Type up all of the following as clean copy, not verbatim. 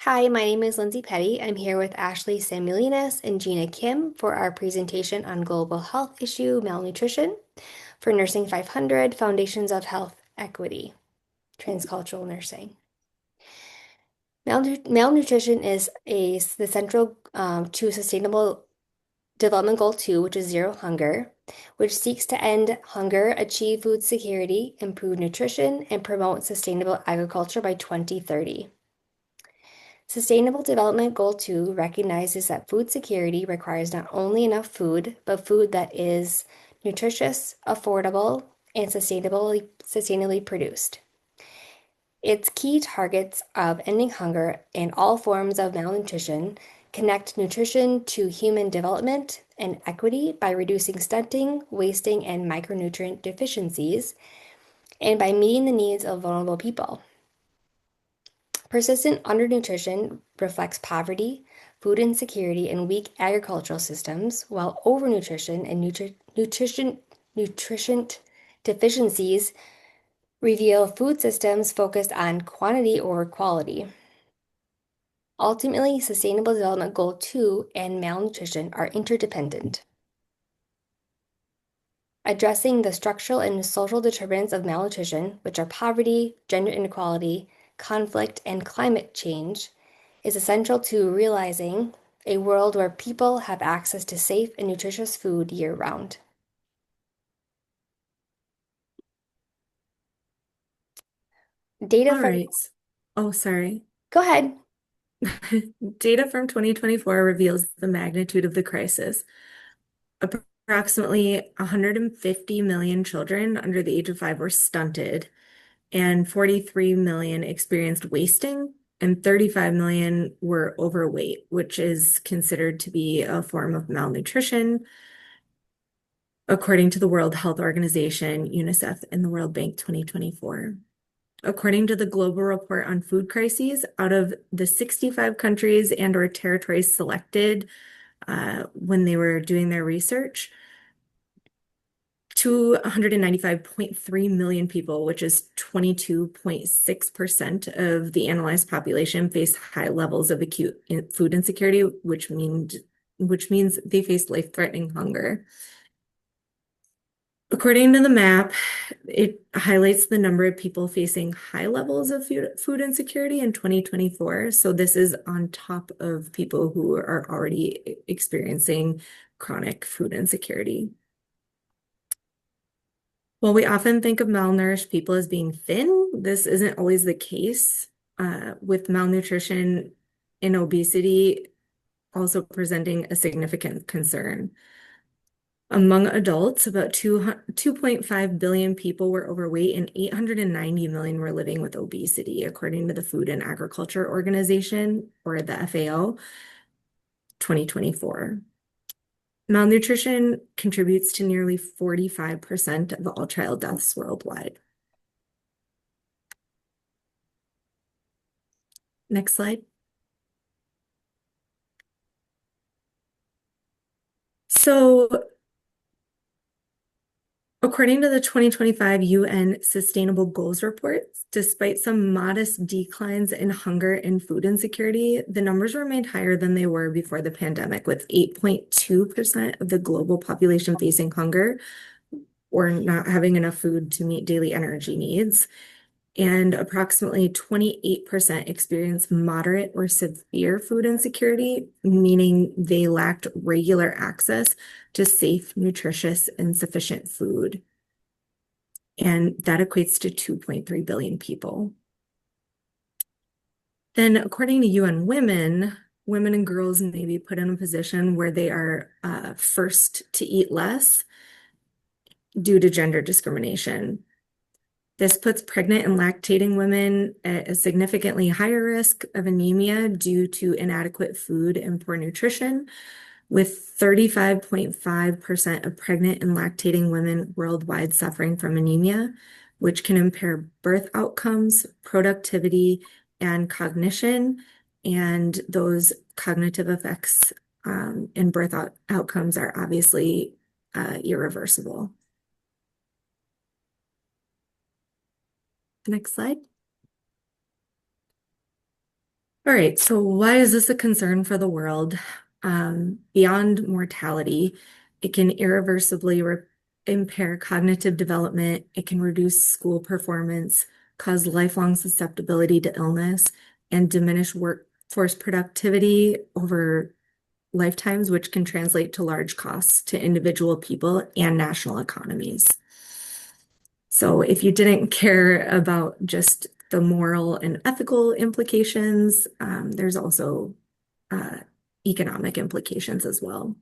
Hi, my name is Lindsay Petty. I'm here with Ashley Samuelinas and Gina Kim for our presentation on global health issue malnutrition for Nursing 500 Foundations of Health Equity, Transcultural Nursing. Malnutrition is the central to Sustainable Development Goal 2, which is zero hunger, which seeks to end hunger, achieve food security, improve nutrition, and promote sustainable agriculture by 2030. Sustainable Development Goal 2 recognizes that food security requires not only enough food, but food that is nutritious, affordable, and sustainably produced. Its key targets of ending hunger and all forms of malnutrition connect nutrition to human development and equity by reducing stunting, wasting, and micronutrient deficiencies, and by meeting the needs of vulnerable people. Persistent undernutrition reflects poverty, food insecurity, and weak agricultural systems, while overnutrition and nutrition deficiencies reveal food systems focused on quantity over quality. Ultimately, Sustainable Development Goal 2 and malnutrition are interdependent. Addressing the structural and social determinants of malnutrition, which are poverty, gender inequality, conflict, and climate change, is essential to realizing a world where people have access to safe and nutritious food year-round. Data All from, right. Oh, sorry. Go ahead. Data from 2024 reveals the magnitude of the crisis. Approximately 150 million children under the age of 5 were stunted, and 43 million experienced wasting, and 35 million were overweight, which is considered to be a form of malnutrition, according to the World Health Organization, UNICEF, and the World Bank 2024. According to the Global Report on Food Crises, out of the 65 countries and or territories selected when they were doing their research, 295.3 million people, which is 22.6% of the analyzed population, face high levels of acute food insecurity, which means they face life-threatening hunger. According to the map, it highlights the number of people facing high levels of food insecurity in 2024. So this is on top of people who are already experiencing chronic food insecurity. While we often think of malnourished people as being thin, this isn't always the case, with malnutrition and obesity also presenting a significant concern. Among adults, about 2.5 billion people were overweight and 890 million were living with obesity, according to the Food and Agriculture Organization, or the FAO, 2024. Malnutrition contributes to nearly 45% of all child deaths worldwide. Next slide. So, according to the 2025 UN Sustainable Goals Report, despite some modest declines in hunger and food insecurity, the numbers remained higher than they were before the pandemic, with 8.2% of the global population facing hunger or not having enough food to meet daily energy needs. And approximately 28% experienced moderate or severe food insecurity, meaning they lacked regular access to safe, nutritious, and sufficient food. And that equates to 2.3 billion people. Then, according to UN Women, women and girls may be put in a position where they are first to eat less due to gender discrimination. This puts pregnant and lactating women at a significantly higher risk of anemia due to inadequate food and poor nutrition, with 35.5% of pregnant and lactating women worldwide suffering from anemia, which can impair birth outcomes, productivity, and cognition. And those cognitive effects in birth outcomes are obviously irreversible. Next slide. All right, so why is this a concern for the world? Beyond mortality, it can irreversibly impair cognitive development. It can reduce school performance, cause lifelong susceptibility to illness, and diminish workforce productivity over lifetimes, which can translate to large costs to individual people and national economies. So if you didn't care about just the moral and ethical implications, there's also uh, economic implications as well.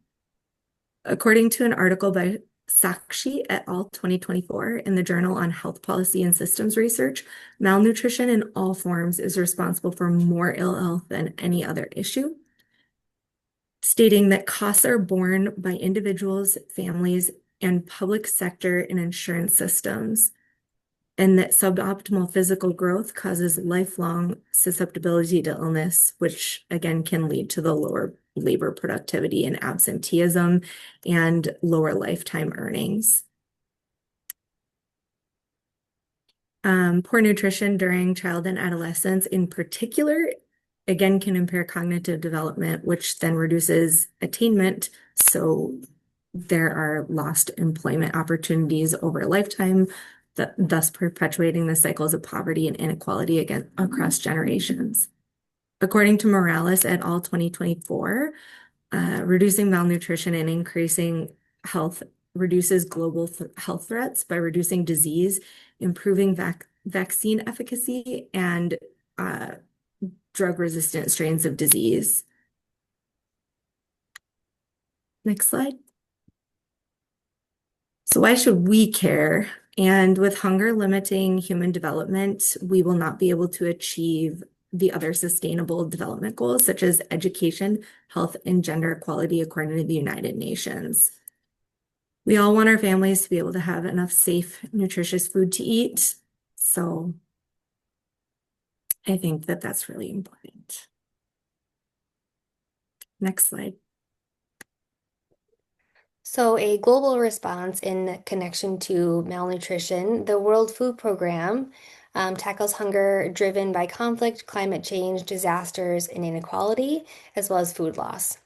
According to an article by Sakshi et al. 2024 in the Journal on Health Policy and Systems Research, malnutrition in all forms is responsible for more ill health than any other issue, stating that costs are borne by individuals, families, and public sector and insurance systems, and that suboptimal physical growth causes lifelong susceptibility to illness, which again can lead to the lower labor productivity and absenteeism and lower lifetime earnings. Poor nutrition during child and adolescence in particular, again, can impair cognitive development, which then reduces attainment. So there are lost employment opportunities over a lifetime, thus perpetuating the cycles of poverty and inequality again across generations. According to Morales et al. 2024, reducing malnutrition and increasing health reduces global health threats by reducing disease, improving vaccine efficacy, and drug-resistant strains of disease. Next slide. So why should we care? And with hunger limiting human development, we will not be able to achieve the other sustainable development goals, such as education, health, and gender equality, according to the United Nations. We all want our families to be able to have enough safe, nutritious food to eat. So I think that that's really important. Next slide. So, a global response in connection to malnutrition, the World Food Program tackles hunger driven by conflict, climate change, disasters, and inequality, as well as food loss.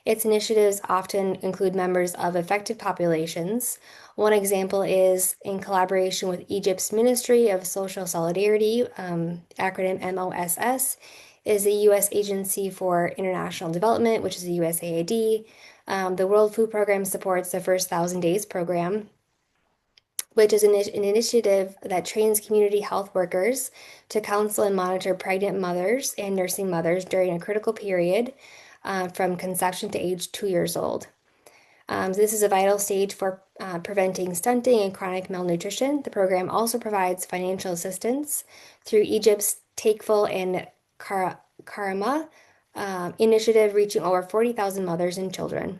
Its initiatives often include members of affected populations. One example is in collaboration with Egypt's Ministry of Social Solidarity, acronym MOSS, is the U.S. Agency for International Development, which is the USAID. The World Food Program supports the First 1,000 Days program, which is an initiative that trains community health workers to counsel and monitor pregnant mothers and nursing mothers during a critical period from conception to age 2 years old. This is a vital stage for preventing stunting and chronic malnutrition. The program also provides financial assistance through Egypt's Takeful and Karama initiative, reaching over 40,000 mothers and children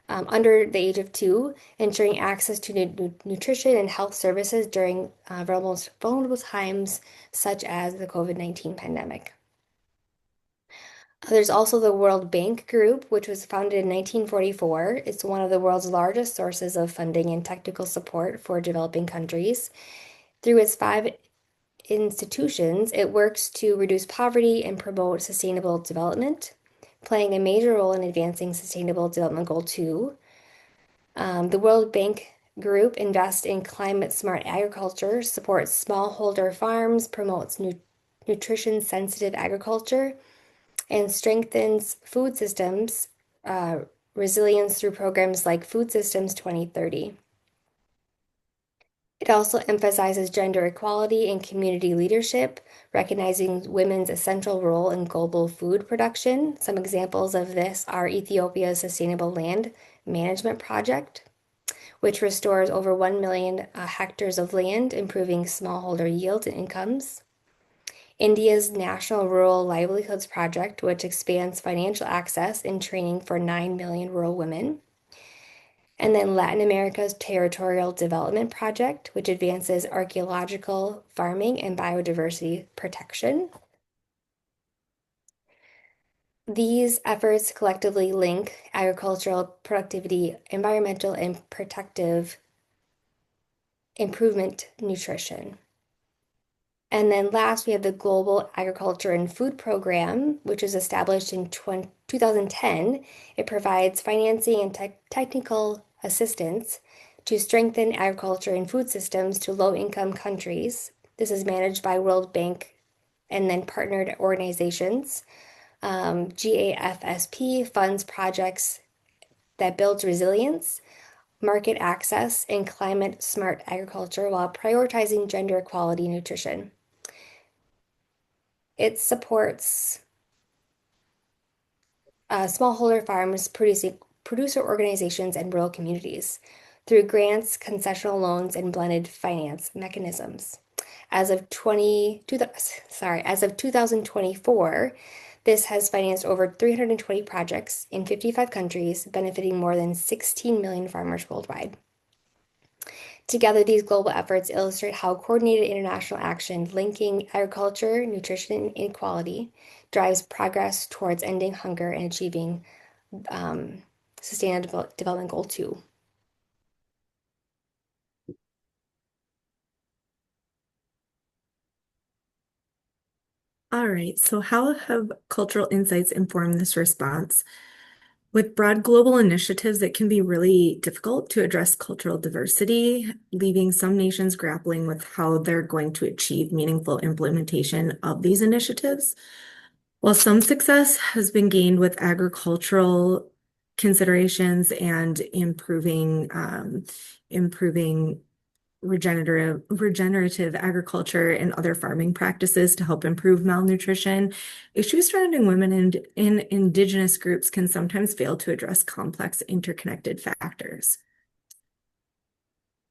under the age of 2, ensuring access to nutrition and health services during vulnerable times such as the COVID-19 pandemic. There's also the World Bank Group, which was founded in 1944. It's one of the world's largest sources of funding and technical support for developing countries. Through its 5 institutions, it works to reduce poverty and promote sustainable development, playing a major role in advancing Sustainable Development Goal 2. The World Bank Group invests in climate-smart agriculture, supports smallholder farms, promotes nutrition-sensitive agriculture, and strengthens food systems resilience through programs like Food Systems 2030. It also emphasizes gender equality and community leadership, recognizing women's essential role in global food production. Some examples of this are Ethiopia's Sustainable Land Management Project, which restores over 1 million hectares of land, improving smallholder yields and incomes. India's National Rural Livelihoods Project, which expands financial access and training for 9 million rural women. And then Latin America's Territorial Development Project, which advances archaeological farming and biodiversity protection. These efforts collectively link agricultural productivity, environmental and protective improvement, nutrition. And then last, we have the Global Agriculture and Food Program, which was established in 2010. It provides financing and technical assistance to strengthen agriculture and food systems to low-income countries. This is managed by World Bank and then partnered organizations. GAFSP funds projects that builds resilience, market access, and climate smart agriculture while prioritizing gender equality nutrition. It supports smallholder farms, producer organizations, and rural communities through grants, concessional loans, and blended finance mechanisms. As of 2024, this has financed over 320 projects in 55 countries, benefiting more than 16 million farmers worldwide. Together, these global efforts illustrate how coordinated international action linking agriculture, nutrition, and inequality drives progress towards ending hunger and achieving Sustainable Development Goal 2. All right, so how have cultural insights informed this response? With broad global initiatives, it can be really difficult to address cultural diversity, leaving some nations grappling with how they're going to achieve meaningful implementation of these initiatives. While some success has been gained with agricultural considerations and improving regenerative agriculture and other farming practices to help improve malnutrition, issues surrounding women and in indigenous groups can sometimes fail to address complex interconnected factors.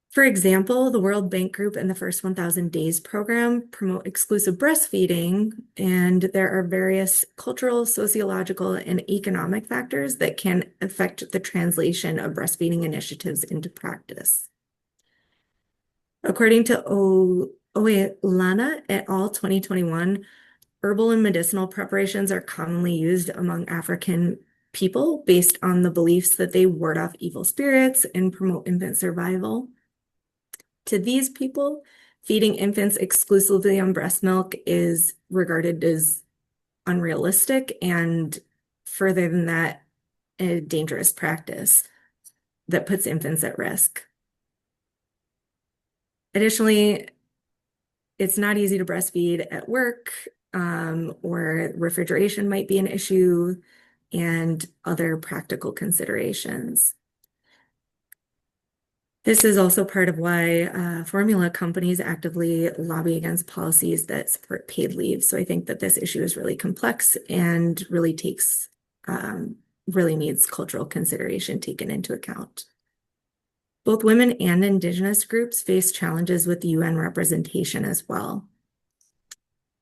For example, the World Bank Group and the First 1000 Days program promote exclusive breastfeeding, and there are various cultural, sociological, and economic factors that can affect the translation of breastfeeding initiatives into practice. According to Oelana et al. 2021, herbal and medicinal preparations are commonly used among African people based on the beliefs that they ward off evil spirits and promote infant survival. To these people, feeding infants exclusively on breast milk is regarded as unrealistic and, further than that, a dangerous practice that puts infants at risk. Additionally, it's not easy to breastfeed at work, or refrigeration might be an issue, and other practical considerations. This is also part of why formula companies actively lobby against policies that support paid leave. So I think that this issue is really complex and really needs cultural consideration taken into account. Both women and Indigenous groups face challenges with UN representation as well.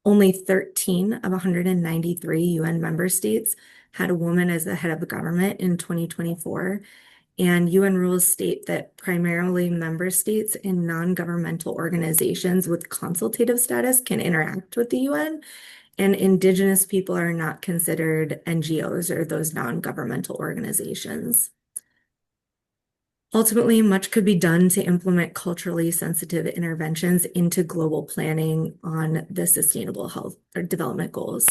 Only 13 of 193 UN member states had a woman as the head of the government in 2024, and UN rules state that primarily member states and non-governmental organizations with consultative status can interact with the UN, and Indigenous people are not considered NGOs or those non-governmental organizations. Ultimately, much could be done to implement culturally sensitive interventions into global planning on the Sustainable Health or Development Goals.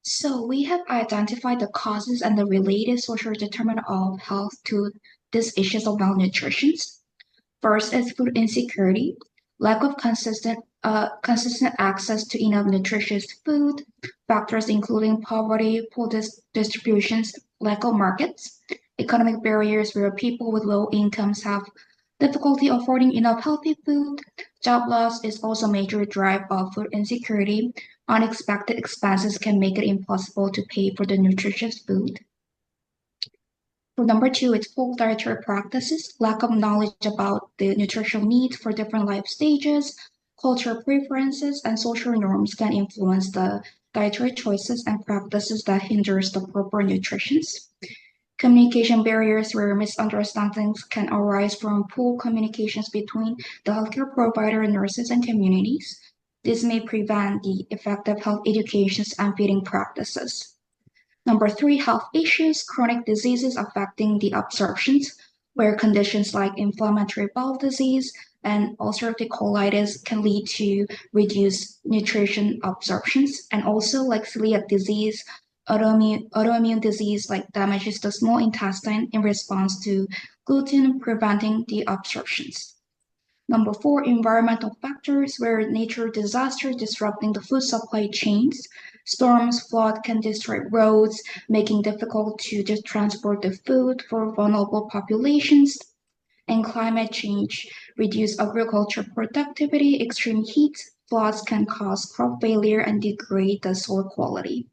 So we have identified the causes and the related social determinant of health to these issues of malnutrition. First is food insecurity, lack of consistent access to enough nutritious food, factors including poverty, poor distributions, lack of markets, economic barriers where people with low incomes have difficulty affording enough healthy food. Job loss is also a major drive of food insecurity. Unexpected expenses can make it impossible to pay for the nutritious food. For number two, it's poor dietary practices, lack of knowledge about the nutritional needs for different life stages, cultural preferences, and social norms can influence the dietary choices and practices that hinders the proper nutrition. Communication barriers where misunderstandings can arise from poor communications between the healthcare provider, nurses, and communities. This may prevent the effective health education and feeding practices. Number three, health issues, chronic diseases affecting the absorptions, where conditions like inflammatory bowel disease and ulcerative colitis can lead to reduced nutrition absorptions, and also like celiac disease, autoimmune disease like damages the small intestine in response to gluten, preventing the absorptions. Number four, environmental factors where nature disaster disrupting the food supply chains. Storms, flood can destroy roads, making difficult to just transport the food for vulnerable populations. And climate change, reduce agriculture productivity, extreme heat, floods can cause crop failure and degrade the soil quality.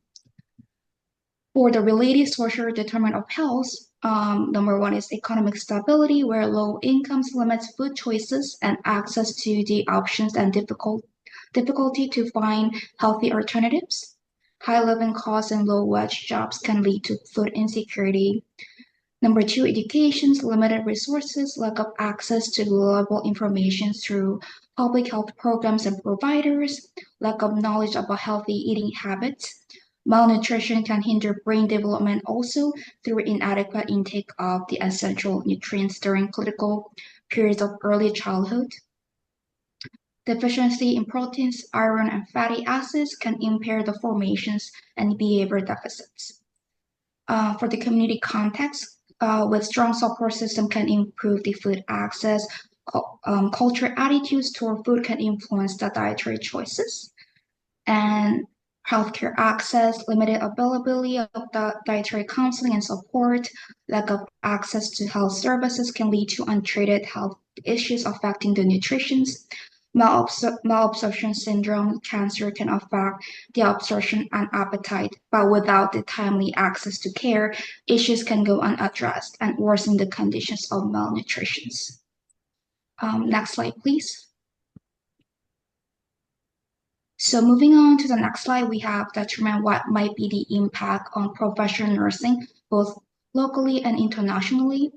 For the related social determinant of health, number one is economic stability, where low incomes limits food choices and access to the options and difficulty to find healthy alternatives. High living costs and low wage jobs can lead to food insecurity. Number two, education's limited resources, lack of access to reliable information through public health programs and providers, lack of knowledge about healthy eating habits. Malnutrition can hinder brain development also through inadequate intake of the essential nutrients during critical periods of early childhood. Deficiency in proteins, iron, and fatty acids can impair the formations and behavior deficits. For the community context, with strong support system can improve the food access. Cultural attitudes toward food can influence the dietary choices. And healthcare access, limited availability of the dietary counseling and support, lack of access to health services can lead to untreated health issues affecting the nutrition. Malabsorption syndrome, cancer can affect the absorption and appetite, but without the timely access to care, issues can go unaddressed and worsen the conditions of malnutrition. Next slide, please. So moving on to the next slide, we have determined what might be the impact on professional nursing, both locally and internationally.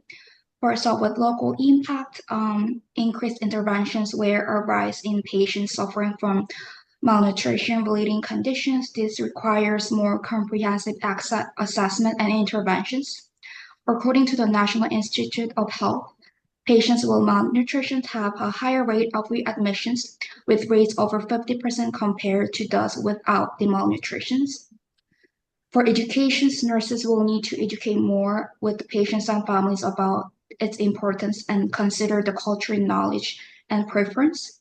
First off, with local impact, increased interventions where a rise in patients suffering from malnutrition-related conditions. This requires more comprehensive assessment and interventions. According to the National Institute of Health, patients with malnutrition have a higher rate of readmissions, with rates over 50% compared to those without the malnutrition. For education, nurses will need to educate more with patients and families about its importance and consider the cultural knowledge and preference.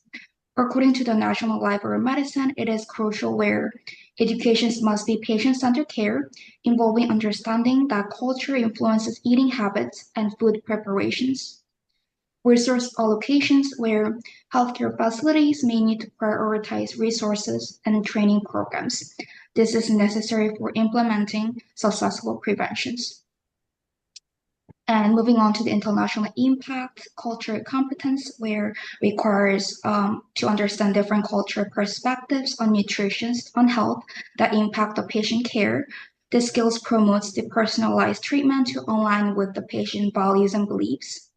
According to the National Library of Medicine, it is crucial where education must be patient-centered care, involving understanding that culture influences eating habits and food preparations. Resource allocations where healthcare facilities may need to prioritize resources and training programs. This is necessary for implementing successful preventions. And moving on to the international impact, cultural competence, where requires to understand different cultural perspectives on nutrition, on health that impact the patient care. This skills promotes the personalized treatment to align with the patient values and beliefs.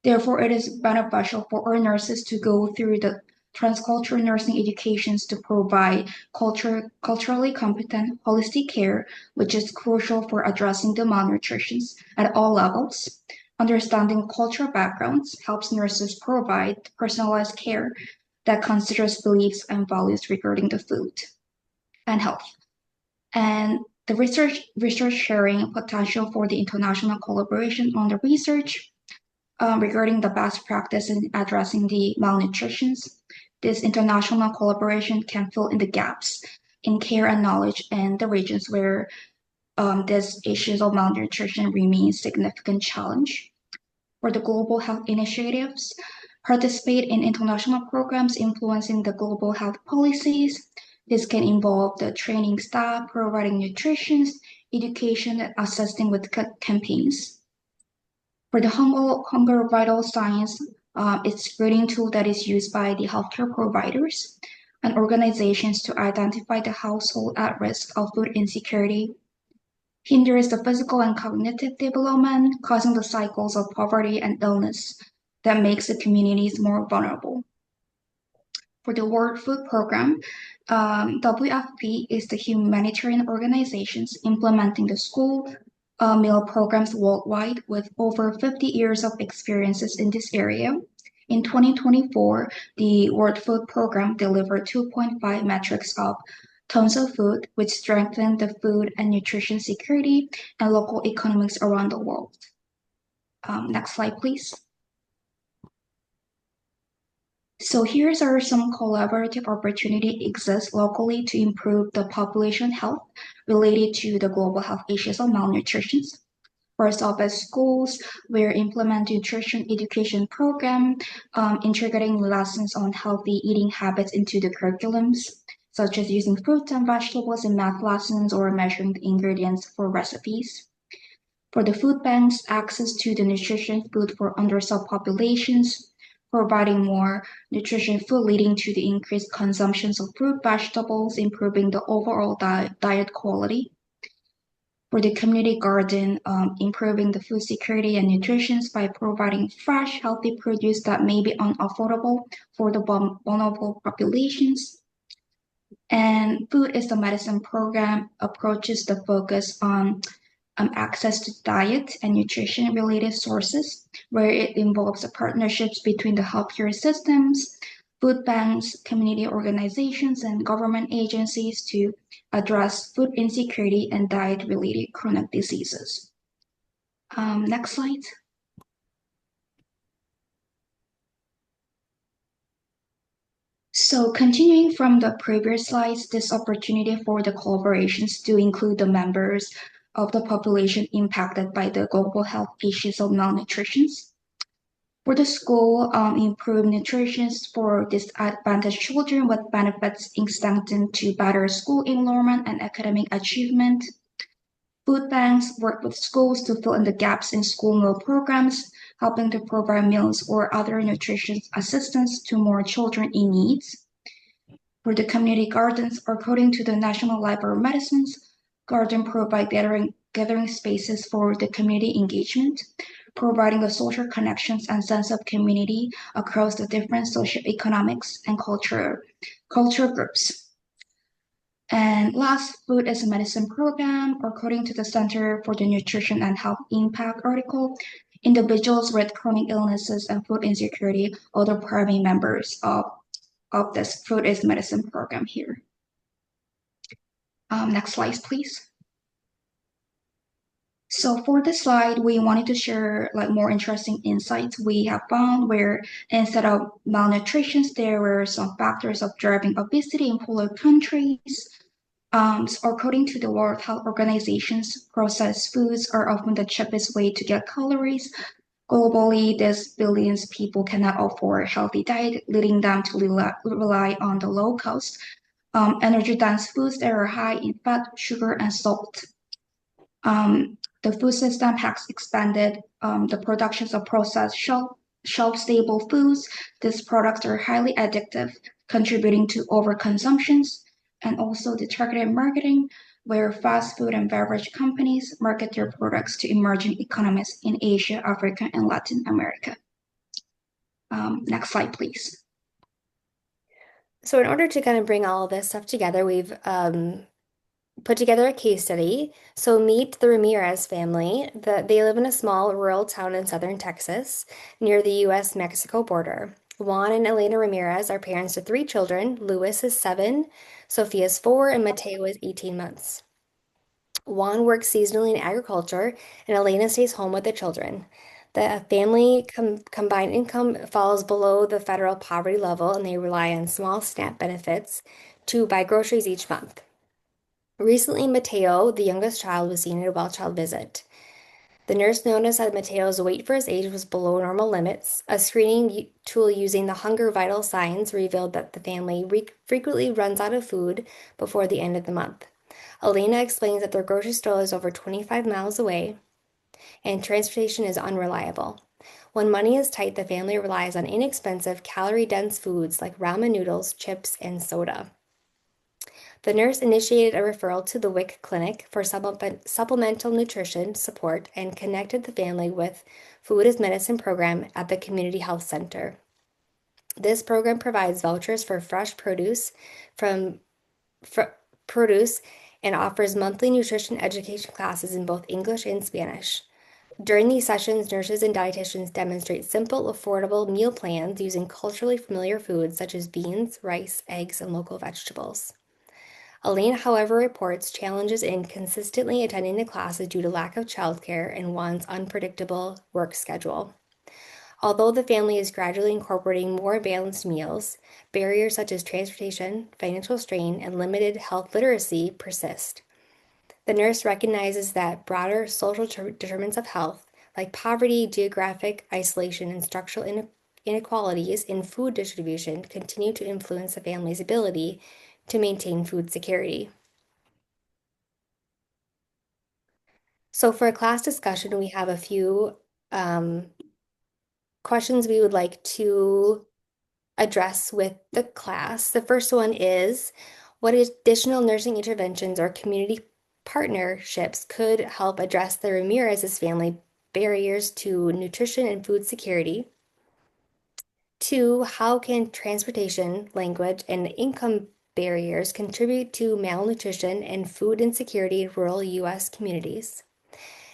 Therefore, it is beneficial for our nurses to go through the transcultural nursing educations to provide culturally competent holistic care, which is crucial for addressing the malnutrition at all levels. Understanding cultural backgrounds helps nurses provide personalized care that considers beliefs and values regarding the food and health. And the research sharing potential for the international collaboration on the research regarding the best practice in addressing the malnutrition. This international collaboration can fill in the gaps in care and knowledge in the regions where these issues of malnutrition remain a significant challenge. For the global health initiatives, participate in international programs influencing the global health policies. This can involve the training staff, providing nutrition, education, and assisting with campaigns. For the Hunger Vital Signs, it's a screening tool that is used by the healthcare providers and organizations to identify the household at risk of food insecurity, hinders the physical and cognitive development, causing the cycles of poverty and illness that makes the communities more vulnerable. For the World Food Program, WFP is the humanitarian organizations implementing the school meal programs worldwide with over 50 years of experiences in this area. In 2024, the World Food Program delivered 2.5 metrics of tons of food, which strengthened the food and nutrition security and local economics around the world. Next slide, please. So here's are some collaborative opportunity exists locally to improve the population health related to the global health issues of malnutrition. First off, at schools, we're implementing nutrition education program, integrating lessons on healthy eating habits into the curriculums, such as using fruits and vegetables in math lessons or measuring the ingredients for recipes. For the food banks, access to the nutrition food for underserved populations, providing more nutrition food leading to the increased consumptions of fruit, vegetables, improving the overall diet quality. For the community garden, improving the food security and nutrition by providing fresh, healthy produce that may be unaffordable for the vulnerable populations. And Food is the Medicine program approaches the focus on access to diet and nutrition related sources, where it involves the partnerships between the healthcare systems, food banks, community organizations, and government agencies to address food insecurity and diet related chronic diseases. Next slide. So continuing from the previous slides, this opportunity for the collaborations to include the members of the population impacted by the global health issues of malnutrition. For the school, improve nutrition for disadvantaged children with benefits extending to better school enrollment and academic achievement. Food banks work with schools to fill in the gaps in school meal programs, helping to provide meals or other nutrition assistance to more children in need. For the community gardens, according to the National Library of Medicine's, garden provide gathering spaces for the community engagement, providing the social connections and sense of community across the different socioeconomics and cultural groups. And last, Food is a Medicine program, according to the Center for the Nutrition and Health Impact article, individuals with chronic illnesses and food insecurity are the primary members of this Food is Medicine program here. Next slide, please. So for this slide, we wanted to share more interesting insights we have found where instead of malnutrition, there were some factors of driving obesity in poorer countries. So according to the World Health Organization's, processed foods are often the cheapest way to get calories. Globally, these billions of people cannot afford a healthy diet, leading them to rely on the low-cost, energy-dense foods that are high in fat, sugar, and salt. The food system has expanded the productions of processed shelf-stable foods. These products are highly addictive, contributing to overconsumptions, and also the targeted marketing, where fast food and beverage companies market their products to emerging economies in Asia, Africa, and Latin America. Next slide, please. So in order to kind of bring all of this stuff together, we've put together a case study. So meet the Ramirez family. They live in a small rural town in southern Texas near the U.S.-Mexico border. Juan and Elena Ramirez are parents to 3 children. Luis is 7, Sophia is 4, and Mateo is 18 months. Juan works seasonally in agriculture, and Elena stays home with the children. The family combined income falls below the federal poverty level, and they rely on small SNAP benefits to buy groceries each month. Recently, Mateo, the youngest child, was seen at a well-child visit. The nurse noticed that Mateo's weight for his age was below normal limits. A screening tool using the hunger vital signs revealed that the family frequently runs out of food before the end of the month. Elena explains that their grocery store is over 25 miles away, and transportation is unreliable. When money is tight, the family relies on inexpensive, calorie-dense foods like ramen noodles, chips, and soda. The nurse initiated a referral to the WIC clinic for supplemental nutrition support and connected the family with Food is Medicine program at the Community Health Center. This program provides vouchers for fresh from produce and offers monthly nutrition education classes in both English and Spanish. During these sessions, nurses and dietitians demonstrate simple, affordable meal plans using culturally familiar foods such as beans, rice, eggs, and local vegetables. Elaine, however, reports challenges in consistently attending the classes due to lack of childcare and Juan's unpredictable work schedule. Although the family is gradually incorporating more balanced meals, barriers such as transportation, financial strain, and limited health literacy persist. The nurse recognizes that broader social determinants of health, like poverty, geographic isolation, and structural inequalities in food distribution, continue to influence the family's ability to maintain food security. So for a class discussion, we have a few questions we would like to address with the class. The first one is, what additional nursing interventions or community partnerships could help address the Ramirez's family barriers to nutrition and food security? Two, how can transportation, language, and income barriers contribute to malnutrition and food insecurity in rural U.S. communities?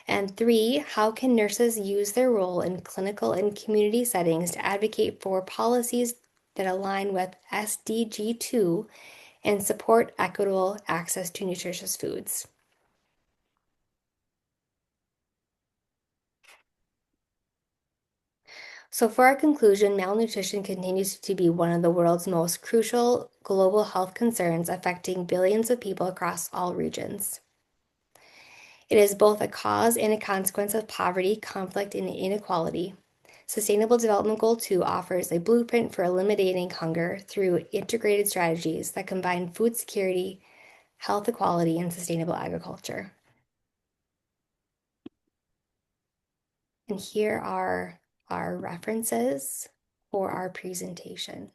And three, how can nurses use their role in clinical and community settings to advocate for policies that align with SDG 2 and support equitable access to nutritious foods? So, for our conclusion, malnutrition continues to be one of the world's most crucial global health concerns affecting billions of people across all regions. It is both a cause and a consequence of poverty, conflict, and inequality. Sustainable Development Goal 2 offers a blueprint for eliminating hunger through integrated strategies that combine food security, health equality, and sustainable agriculture. And here are our references for our presentation.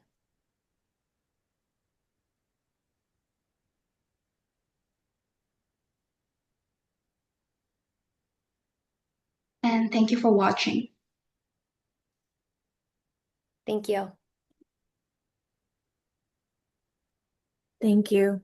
And thank you for watching. Thank you. Thank you.